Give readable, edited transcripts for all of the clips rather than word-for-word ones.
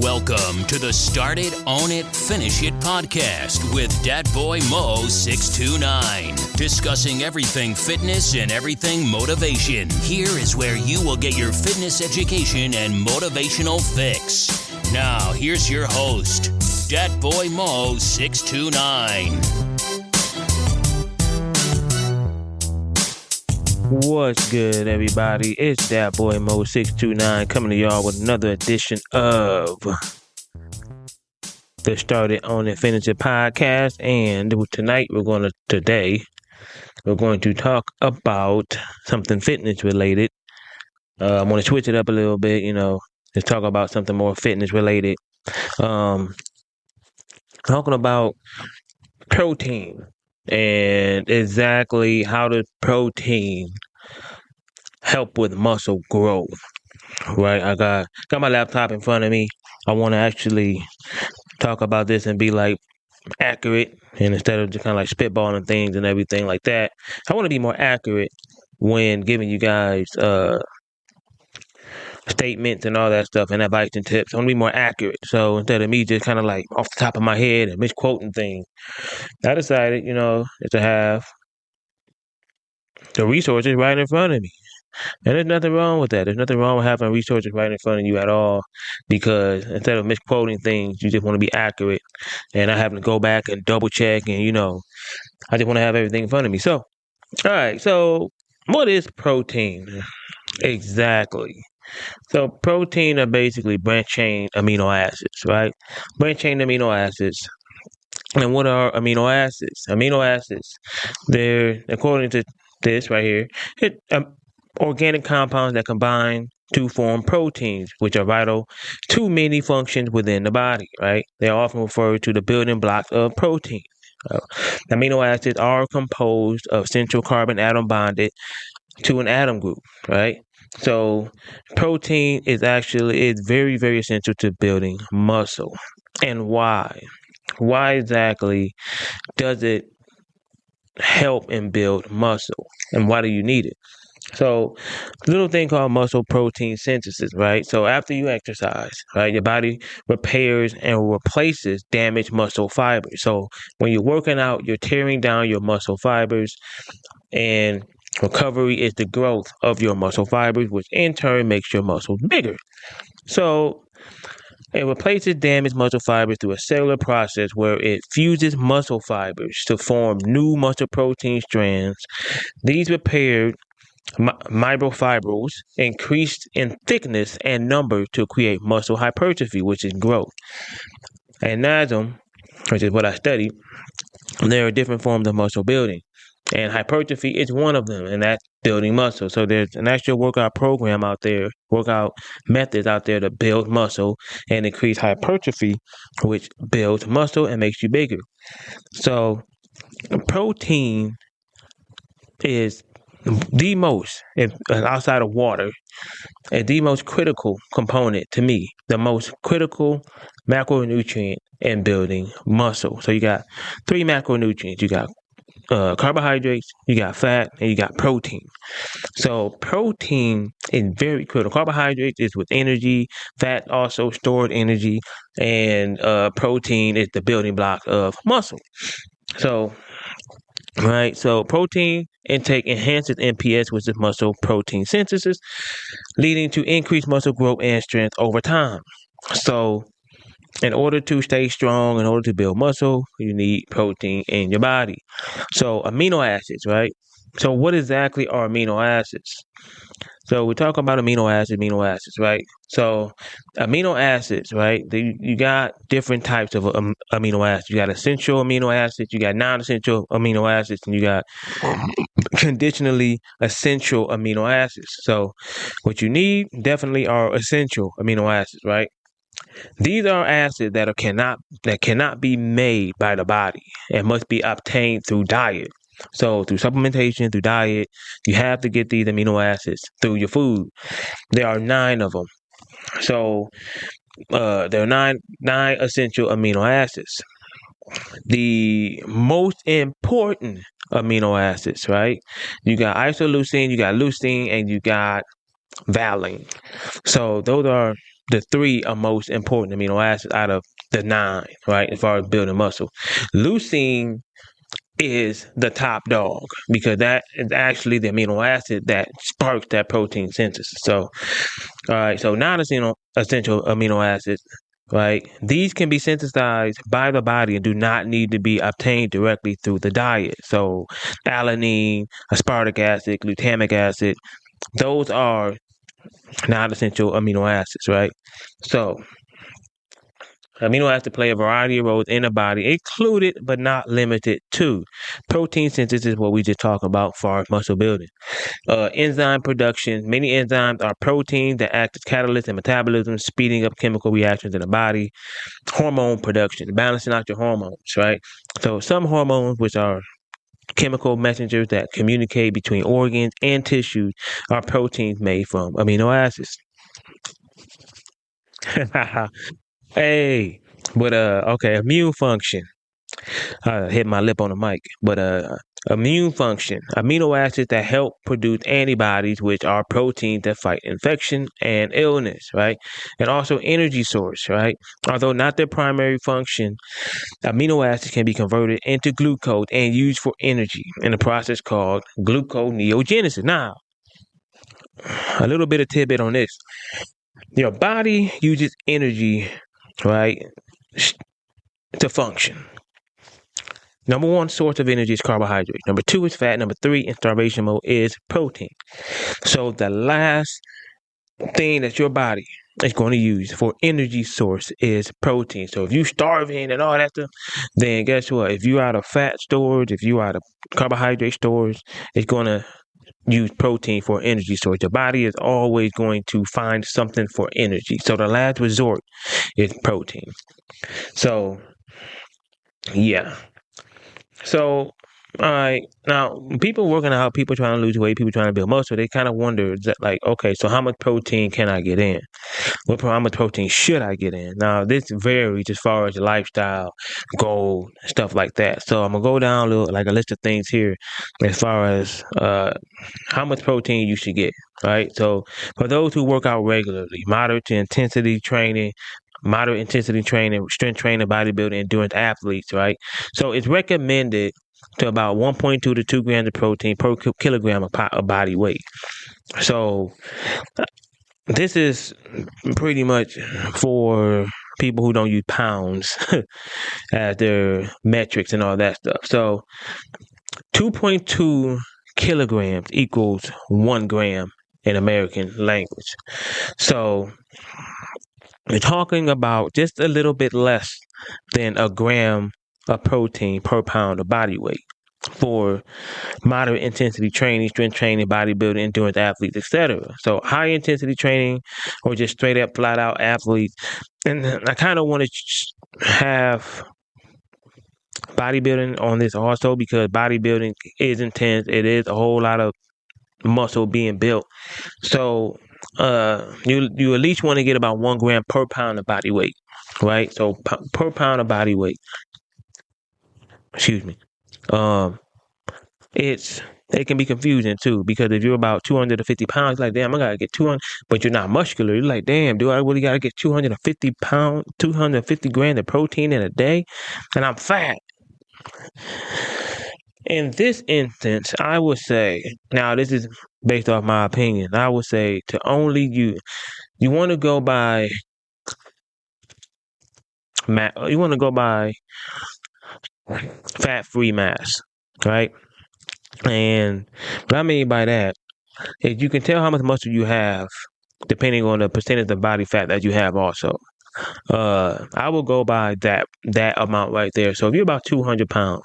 Welcome to the Start It, Own It, Finish It podcast with Dat Boy Mo 629. Discussing everything fitness and everything motivation. Here is where you will get your fitness education and motivational fix. Now, here's your host, Dat Boy Mo 629. What's good, everybody? It's Dat Boy Mo 629 coming to y'all with another edition of the Start It, Own It, Finish It podcast. And today we're going to talk about something fitness related. I'm going to switch it up a little bit, let's talk about something more fitness related. Talking about protein and exactly how does protein help with muscle growth, right? I got my laptop in front of me. I want to actually talk about this and be accurate, and instead of just kind of spitballing things and everything like that, I want to be more accurate when giving you guys statements and all that stuff and advice and tips. I want to be more accurate. So instead of me just kind of off the top of my head and misquoting things, I decided, to have the resources right in front of me. And there's nothing wrong with that. There's nothing wrong with having resources right in front of you at all, because instead of misquoting things, you just want to be accurate and not having to go back and double check. And, I just want to have everything in front of me. So, all right. So what is protein? Exactly. So protein are basically branched-chain amino acids, right? Branched-chain amino acids. And what are amino acids? Amino acids, they're, according to this right here, organic compounds that combine to form proteins, which are vital to many functions within the body, right? They are often referred to the building blocks of protein. Amino acids are composed of central carbon atom bonded to an atom group, right? So protein is very, very essential to building muscle. And why? Why exactly does it help and build muscle? And why do you need it? So, little thing called muscle protein synthesis, right? So after you exercise, right, your body repairs and replaces damaged muscle fibers. So when you're working out, you're tearing down your muscle fibers, and recovery is the growth of your muscle fibers, which in turn makes your muscles bigger. So it replaces damaged muscle fibers through a cellular process where it fuses muscle fibers to form new muscle protein strands. These repaired myofibrils increased in thickness and number to create muscle hypertrophy, which is growth. And anasm, which is what I study, there are different forms of muscle building. And hypertrophy is one of them, and that's building muscle. So there's an actual workout program out there, workout methods out there to build muscle and increase hypertrophy, which builds muscle and makes you bigger. So protein is the most, outside of water, the most critical component to me, the most critical macronutrient in building muscle. So you got 3 macronutrients. You got carbohydrates, you got fat, and you got protein. So protein is very critical. Carbohydrates is with energy, fat also stored energy, and protein is the building block of muscle. So, right, so protein intake enhances MPS, which is muscle protein synthesis, leading to increased muscle growth and strength over time. So in order to stay strong, in order to build muscle, you need protein in your body. So amino acids, right? So what exactly are amino acids? So we talk about amino acids, right? So amino acids, right? You got different types of amino acids. You got essential amino acids, you got non-essential amino acids, and you got conditionally essential amino acids. So what you need definitely are essential amino acids, right? These are acids that cannot be made by the body and must be obtained through diet. So through supplementation, through diet, you have to get these amino acids through your food. There are 9 of them. So there are nine essential amino acids. The most important amino acids, right? You got isoleucine, you got leucine, and you got valine. So those are the 3 are most important amino acids out of the 9, right? As far as building muscle, leucine is the top dog because that is actually the amino acid that sparks that protein synthesis. So, all right, so non-essential amino acids, right? These can be synthesized by the body and do not need to be obtained directly through the diet. So, alanine, aspartic acid, glutamic acid, those are non-essential amino acids, right? So, amino acids play a variety of roles in the body, included but not limited to protein synthesis, what we just talked about for muscle building. Enzyme production. Many enzymes are proteins that act as catalysts in metabolism, speeding up chemical reactions in the body. Hormone production, balancing out your hormones, right? So some hormones, which are chemical messengers that communicate between organs and tissues, are proteins made from amino acids. Hey, but okay, immune function. I hit my lip on the mic, but immune function, amino acids that help produce antibodies, which are proteins that fight infection and illness, right? And also energy source, right? Although not their primary function, amino acids can be converted into glucose and used for energy in a process called gluconeogenesis. Now, a little bit of tidbit on this. Your body uses energy, right, to function. Number 1 source of energy is carbohydrate. Number 2 is fat. Number 3 in starvation mode is protein. So the last thing that your body is going to use for energy source is protein. So if you starving and all that stuff, then guess what? If you out of fat storage, if you out of carbohydrate storage, it's going to use protein for energy storage. The body is always going to find something for energy. So the last resort is protein. So yeah. So, all right, now people working out, people trying to lose weight, people trying to build muscle, they kind of wonder that, like, okay, so how much protein can I get in? How much protein should I get in? Now, this varies as far as lifestyle, goal, stuff like that. So I'm gonna go down a list of things here as far as how much protein you should get. Right. So for those who work out regularly, moderate intensity training, strength training, bodybuilding, endurance athletes, right? So it's recommended to about 1.2 to 2 grams of protein per kilogram of body weight. So this is pretty much for people who don't use pounds as their metrics and all that stuff. So 2.2 kilograms equals 1 gram in American language. So we're talking about just a little bit less than a gram of protein per pound of body weight for moderate intensity training, strength training, bodybuilding, endurance athletes, etc. So high intensity training or just straight up flat out athletes. And I kind of want to have bodybuilding on this also because bodybuilding is intense. It is a whole lot of muscle being built. So you at least want to get about 1 gram per pound of body weight, right? So per pound of body weight. Excuse me. It can be confusing too because if you're about 250 pounds, like damn, I gotta get 200, but you're not muscular. You're like, damn, do I really gotta get 250 grams of protein in a day, and I'm fat. In this instance, I would say, now this is based off my opinion, I would say to only you want to go by fat-free mass, right? And what I mean by that is you can tell how much muscle you have depending on the percentage of body fat that you have also. I will go by that amount right there. So if you're about 200 pounds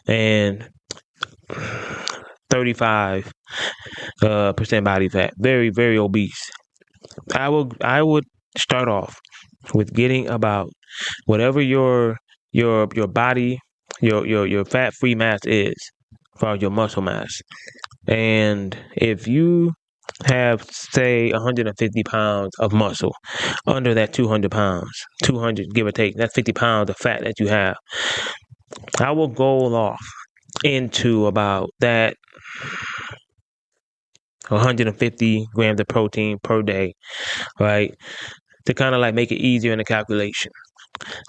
and 35% body fat, very, very obese, I would start off with getting about whatever your body, your fat-free mass is for your muscle mass. And if you have, say, 150 pounds of muscle under that 200 pounds, 200, give or take, that's 50 pounds of fat that you have, I will go off into about that 150 grams of protein per day, right? to kind of like make it easier in the calculation.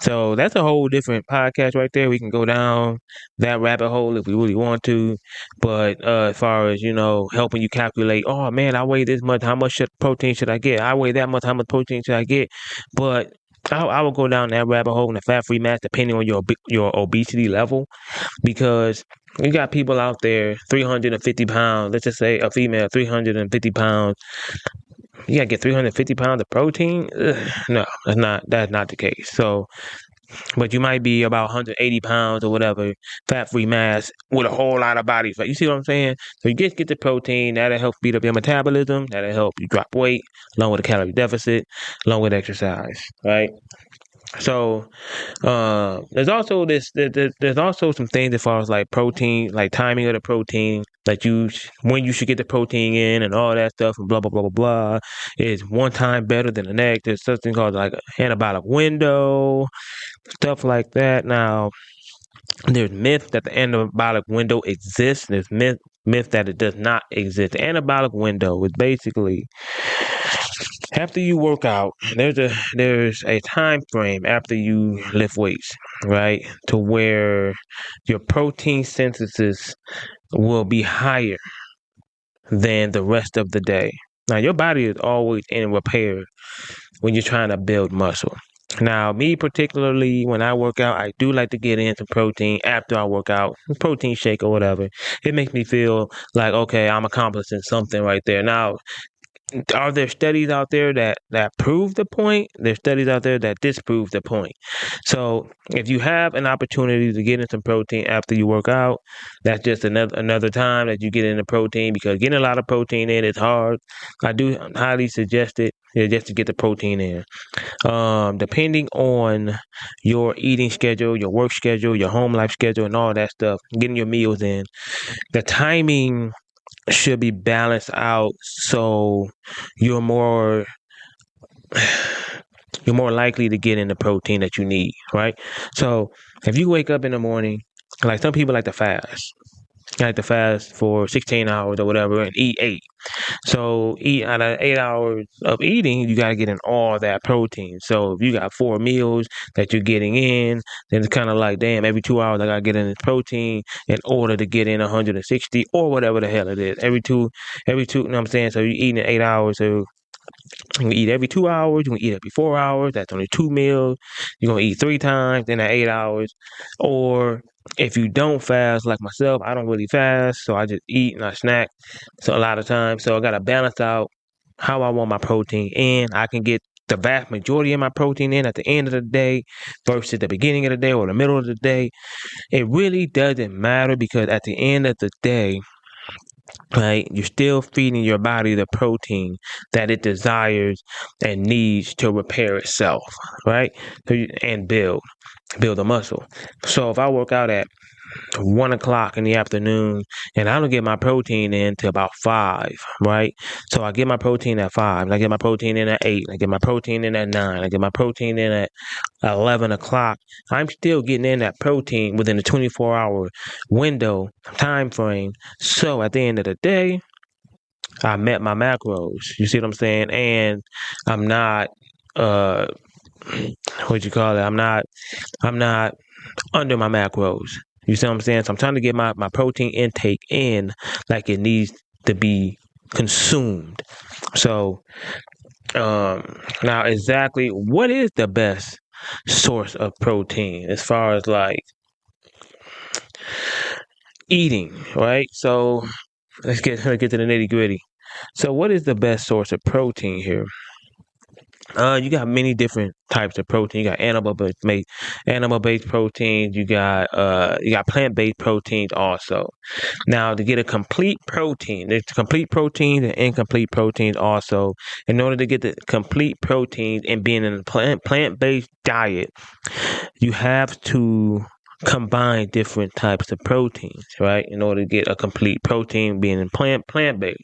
So that's a whole different podcast right there. We can go down that rabbit hole if we really want to. But as far as, helping you calculate, oh man, I weigh this much. How much protein should I get? I weigh that much. How much protein should I get? But I will go down that rabbit hole in the fat-free mass depending on your obesity level, because you got people out there 350 pounds. Let's just say a female 350 pounds. You gotta get 350 pounds of protein? Ugh, no, that's not the case. So, but you might be about 180 pounds or whatever, fat-free mass with a whole lot of body fat. You see what I'm saying? So you just get the protein. That'll help speed up your metabolism. That'll help you drop weight, along with a calorie deficit, along with exercise, right? So there's also there's also some things as far as like protein, like timing of the protein, like when you should get the protein in and all that stuff and blah blah blah blah blah. Is one time better than the next? There's something called like an anabolic window, stuff like that. Now there's myth that the anabolic window exists. There's myth that it does not exist. The anabolic window is basically after you work out, there's a time frame after you lift weights, right? To where your protein synthesis will be higher than the rest of the day. Now, your body is always in repair when you're trying to build muscle. Now, me particularly, when I work out, I do like to get in some protein after I work out, protein shake or whatever. It makes me feel like, okay, I'm accomplishing something right there. Now, are there studies out there that prove the point? There's studies out there that disprove the point. So if you have an opportunity to get in some protein after you work out, that's just another time that you get into protein, because getting a lot of protein in is hard. I do highly suggest it, just to get the protein in. Depending on your eating schedule, your work schedule, your home life schedule, and all that stuff, getting your meals in, the timing should be balanced out, so you're more likely to get in the protein that you need, right? So if you wake up in the morning, like some people like to fast. I like to fast for 16 hours or whatever and eat 8. So eat out of 8 hours of eating, you got to get in all that protein. So if you got 4 meals that you're getting in, then it's kind of like, damn, every 2 hours I got to get in this protein in order to get in 160 or whatever the hell it is. Every two, you know what I'm saying? So you're eating in 8 hours. So you can eat every 2 hours. You can eat every 4 hours. That's only 2 meals. You're going to eat 3 times in that 8 hours. Or if you don't fast like myself, I don't really fast. So I just eat and I snack. So a lot of times. So I got to balance out how I want my protein in. I can get the vast majority of my protein in at the end of the day versus the beginning of the day or the middle of the day. It really doesn't matter, because at the end of the day, right, you're still feeding your body the protein that it desires and needs to repair itself, right? And build a muscle. So if I work out at 1 o'clock in the afternoon and I don't get my protein in till about 5, right? So I get my protein at 5, and I get my protein in at 8, and I get my protein in at 9, I get my protein in at 11 o'clock. I'm still getting in that protein within the 24-hour window time frame. So at the end of the day, I met my macros. You see what I'm saying? And I'm not what you call it? I'm not under my macros. You see what I'm saying? So I'm trying to get my protein intake in like it needs to be consumed. So now exactly what is the best source of protein as far as like eating, right? So let's get to the nitty gritty. So what is the best source of protein here? You got many different types of protein. You got animal-based proteins. You got plant-based proteins also. Now, to get a complete protein, there's complete proteins and incomplete proteins also. In order to get the complete protein and being in a plant-based diet, you have to combine different types of proteins, right? In order to get a complete protein being in plant-based.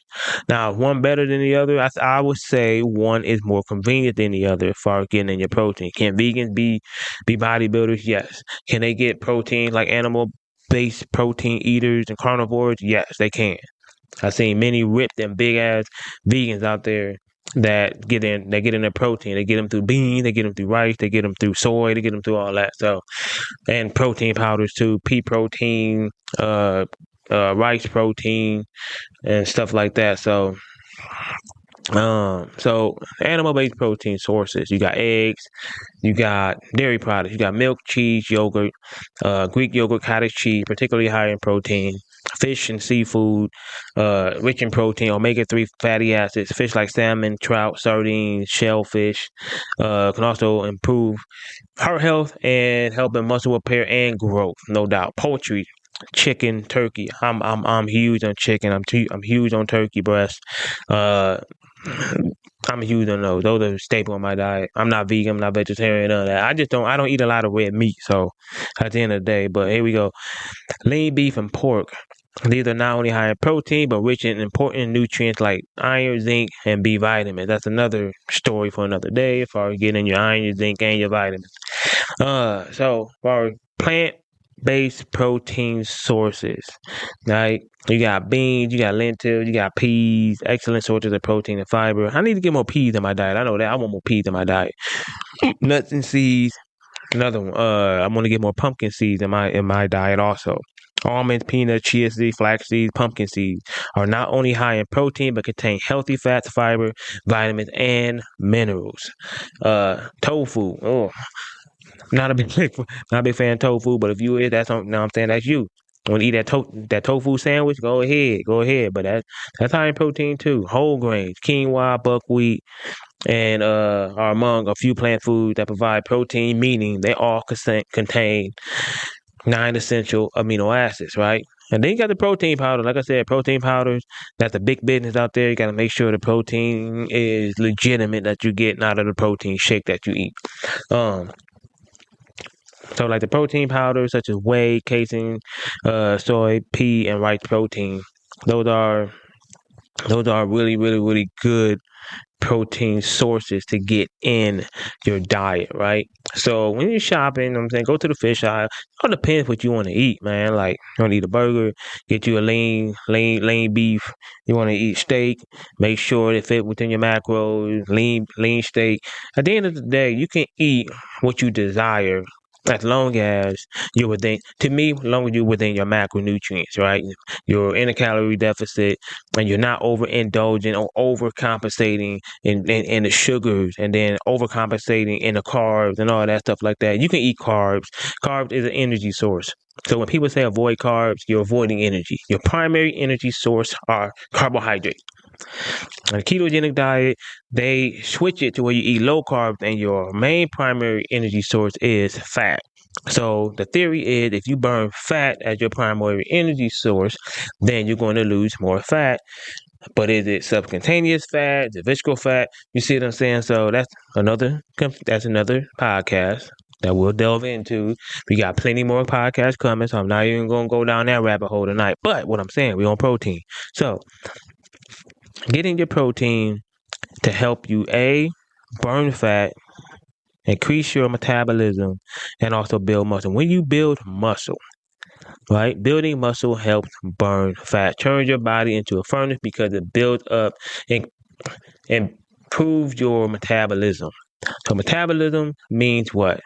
Now, one better than the other? I would say one is more convenient than the other as far as getting in your protein. Can vegans be bodybuilders? Yes. Can they get protein like animal-based protein eaters and carnivores? Yes, they can. I've seen many ripped and big-ass vegans out there that get in their protein. They get them through beans, they get them through rice, they get them through soy, they get them through all that. So, and protein powders too, pea protein, rice protein, and stuff like that. So animal-based protein sources. You got eggs, you got dairy products, you got milk, cheese, yogurt, Greek yogurt, cottage cheese, particularly high in protein. Fish and seafood, rich in protein, omega-3 fatty acids. Fish like salmon, trout, sardines, shellfish, can also improve heart health and help in muscle repair and growth, no doubt. Poultry, chicken, turkey. I'm huge on chicken. I'm huge on turkey breast. I'm huge on those. Those are a staple in my diet. I'm not vegan. I'm not vegetarian. None of that. I don't eat a lot of red meat. So at the end of the day, but here we go. Lean beef and pork. These are not only high in protein, but rich in important nutrients like iron, zinc, and B vitamins. That's another story for another day as far as getting your iron, your zinc, and your vitamins. So for plant-based protein sources, right? You got beans, you got lentils, you got peas, excellent sources of protein and fiber. I need to get more peas in my diet. I know that. I want more peas in my diet. Nuts and seeds. Another one. I want to get more pumpkin seeds in my diet also. Almonds, peanuts, chia seeds, flax seeds, pumpkin seeds are not only high in protein but contain healthy fats, fiber, vitamins, and minerals. Tofu. Oh, not a big fan of tofu, but if you is, that's you. Want to eat that tofu sandwich? Go ahead. But that's high in protein too. Whole grains, quinoa, buckwheat, and are among a few plant foods that provide protein, meaning they all contain 9 essential amino acids, right? And then you got the protein powder. Like I said, protein powders, that's a big business out there. You got to make sure the protein is legitimate that you're getting out of the protein shake that you eat. So like the protein powders such as whey, casein, soy, pea, and rice protein, those are really, really, really good protein sources to get in your diet, right? So when you're shopping, I'm saying go to the fish aisle. It all depends what you want to eat, man. Like you want to eat a burger, get you a lean beef. You want to eat steak, make sure it fit within your macros. Lean steak. At the end of the day, you can eat what you desire as long as you're within. To me, as long as you're within your macronutrients, right? You're in a calorie deficit and you're not overindulging or overcompensating in the sugars and then overcompensating in the carbs and all that stuff like that. You can eat carbs. Carbs is an energy source. So when people say avoid carbs, you're avoiding energy. Your primary energy source are carbohydrates. On a ketogenic diet, they switch it to where you eat low carbs and your main primary energy source is fat. So the theory is if you burn fat as your primary energy source, then you're going to lose more fat. But is it subcutaneous fat? Is it visceral fat? You see what I'm saying? So that's another podcast that we'll delve into. We got plenty more podcasts coming, so I'm not even going to go down that rabbit hole tonight. But what I'm saying, we're on protein. So getting your protein to help you, burn fat, increase your metabolism, and also build muscle. When you build muscle, right, building muscle helps burn fat, turns your body into a furnace because it builds up and improves your metabolism. So metabolism means what?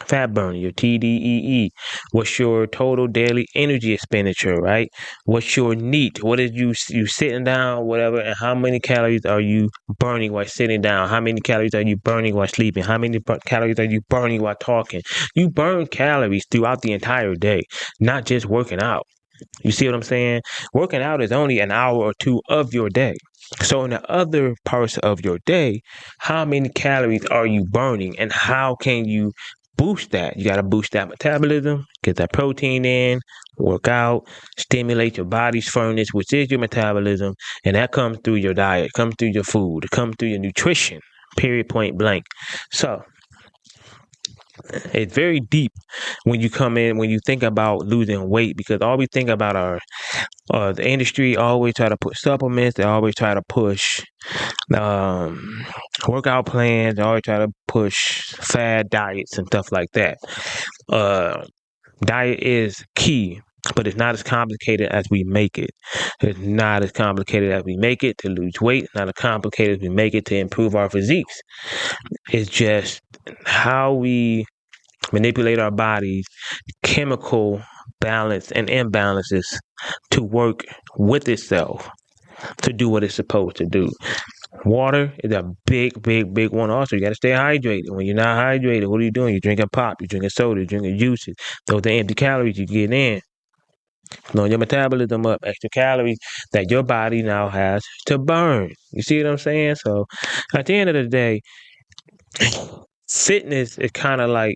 Fat burning, your TDEE. What's your total daily energy expenditure, right? What's your NEAT? What is you sitting down, whatever, and how many calories are you burning while sitting down? How many calories are you burning while sleeping? How many calories are you burning while talking? You burn calories throughout the entire day, not just working out. You see what I'm saying? Working out is only an hour or two of your day. So in the other parts of your day, how many calories are you burning and how can you boost that? You got to boost that metabolism, get that protein in, work out, stimulate your body's furnace, which is your metabolism. And that comes through your diet, comes through your food, comes through your nutrition, period, point blank. So it's very deep when you think about losing weight, because all we think about are the industry always try to put supplements. They always try to push workout plans. They always try to push fad diets and stuff like that. Diet is key But it's not as complicated as we make it. It's not as complicated as we make it to lose weight. It's not as complicated as we make it to improve our physiques. It's just how we manipulate our bodies, chemical balance and imbalances to work with itself to do what it's supposed to do. Water is a big one also. You got to stay hydrated. When you're not hydrated, what are you doing? You're drinking pop, you're drinking soda, you're drinking juices. Those are the empty calories you get in. Blowing your metabolism up, extra calories that your body now has to burn. You see what I'm saying? So at the end of the day, fitness is kind of like,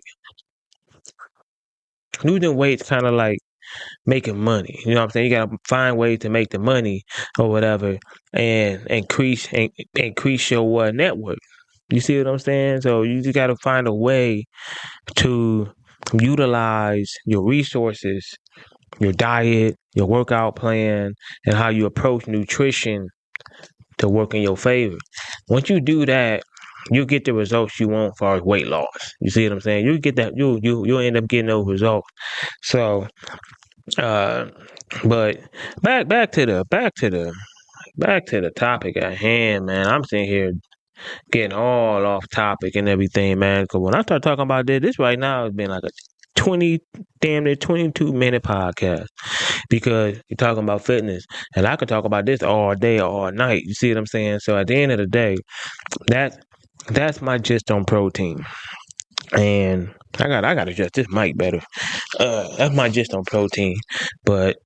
losing weight is kind of like making money. You know what I'm saying? You got to find ways to make the money or whatever and increase your network. You see what I'm saying? So you just got to find a way to utilize your resources, your diet, your workout plan, and how you approach nutrition to work in your favor. Once you do that, you'll get the results you want as far as weight loss. You see what I'm saying? You'll get that. You'll end up getting those results. So, but back to the topic at hand, man. I'm sitting here getting all off topic and everything, man. Because when I start talking about this right now, it's been like a 22-minute podcast because you're talking about fitness, and I could talk about this all day, all night. You see what I'm saying? So at the end of the day, that's my gist on protein. And I gotta adjust this mic better. That's my gist on protein. But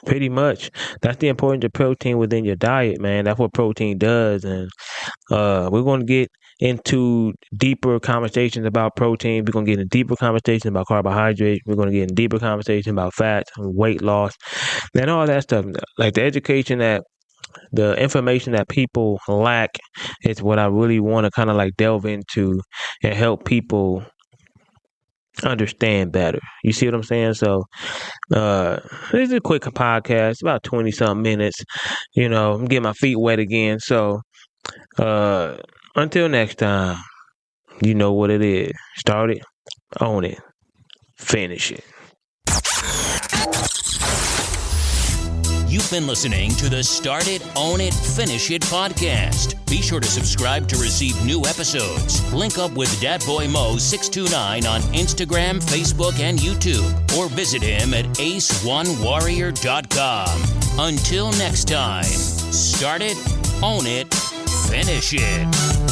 pretty much that's the importance of protein within your diet, man. That's what protein does. And we're gonna get into deeper conversations about protein. We're gonna get into deeper conversations about carbohydrates. We're gonna get into deeper conversations about fats and weight loss and all that stuff. Like the information that people lack is what I really want to kind of like delve into and help people understand better. You see what I'm saying? So this is a quick podcast, about 20 something minutes. You know, I'm getting my feet wet again. So until next time, you know what it is. Start it, own it, finish it. You've been listening to the Start It, Own It, Finish It podcast. Be sure to subscribe to receive new episodes. Link up with Dat Boy Mo 629 on Instagram, Facebook, and YouTube, or visit him at ace1warrior.com. Until next time, start it, own it, finish it.